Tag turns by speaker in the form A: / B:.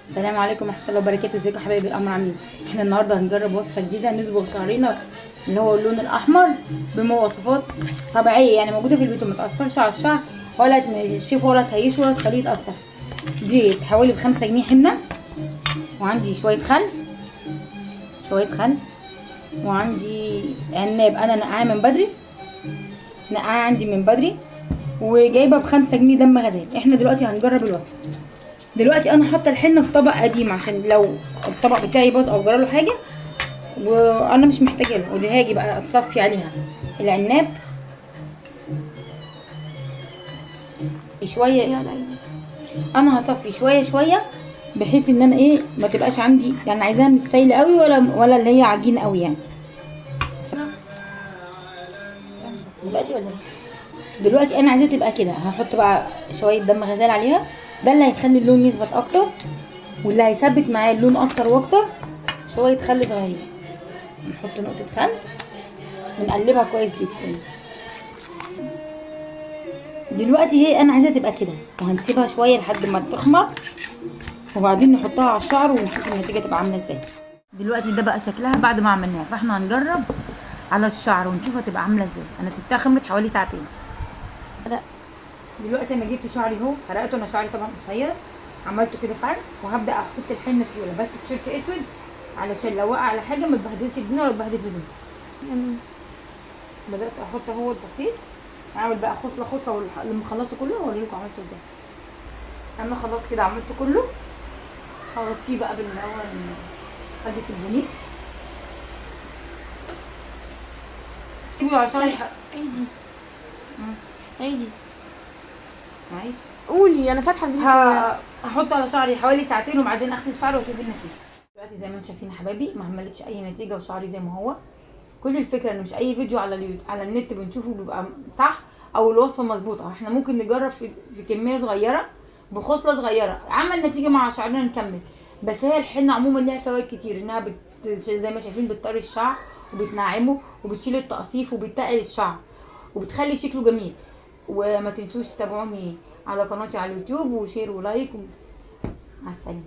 A: السلام عليكم ورحمه الله وبركاته. ازيكم يا حبايبي الامر عاملين؟ احنا النهارده هنجرب وصفه جديده نصبغ شعرنا اللي هو اللون الاحمر بمواصفات طبيعيه، يعني موجوده في البيت وما تاثرش على الشعر ولا تنشفه ولا تهيشه ولا تخليه يتاثر. دي حوالي ب5 جنيه حنه، وعندي شويه خل، وعندي عناب انا نقعاه من بدري، نقعاه عندي من بدري، وجايبه ب5 جنيه دم غزال. احنا دلوقتي هنجرب الوصفه. دلوقتي انا حاطه الحنه في طبق قديم عشان لو الطبق بتاعي باظ او جراله حاجه وانا مش محتاجه له. ودي هاجي بقى اتصفي عليها العناب شويه، انا هصفي شويه شويه بحيث ان انا ما تبقاش عندي، يعني عايزاها مش سايله قوي ولا اللي هي عجينه قوي يعني. دلوقتي انا عايزاها تبقى كده. هحط بقى شويه دم غزال عليها، ده اللي هيخلي اللون يثبت اكتر واللي هيثبت معايا اللون اكتر واكتر. شويه خل صغيرين، نحط نقطه خل ونقلبها كويس جدا. دلوقتي هي انا عايزاها تبقى كده، وهنسيبها شويه لحد ما تخمر وبعدين نحطها على الشعر ونشوف النتيجه تبقى عامله ازاي. دلوقتي ده بقى شكلها بعد ما عملناها، فاحنا هنجرب على الشعر ونشوفها تبقى عامله ازاي. انا سبتها خمرت حوالي ساعتين. دلوقتي انا جبت شعري اهو، فرقته. انا شعري طبعا قصير، عملته كده فرق، وهبدا احط الحنه فيه. لبست تيشيرت اسود علشان لو وقع على حاجه ما تبهدلش الدنيا ولا تبهدل هدومي. بدات احط اهو البسيط، اعمل بقى خصله لما خلصته كله هوريلكم عملته ازاي. انا خلاص كده عملت كله، هغطيه بقى بالاول حدث البنيت. سيبه على شعري.
B: عادي
A: معايا،
B: قولي. انا فاتحه الفيديو.
A: هحط على شعري حوالي ساعتين وبعدين اغسل شعري واشوف النتيجه. دلوقتي زي ما انتم شايفين يا حبايبي ما عملتش اي نتيجه وشعري زي ما هو. كل الفكره ان مش اي فيديو على النت بنشوفه بيبقى صح او الوصفه مظبوطه. احنا ممكن نجرب في كميه صغيره بخصله صغيره، عمل نتيجه مع شعرنا نكمل. بس هي الحنه عموما ليها فوائد كتير، انها زي ما شايفين بتطري الشعر وبتنعمه وبتشيل التقصيف وبتقل الشعر وبتخلي شكله جميل. وما تنسوش تتابعوني على قناتي على اليوتيوب وشير ولايك مع السلامه.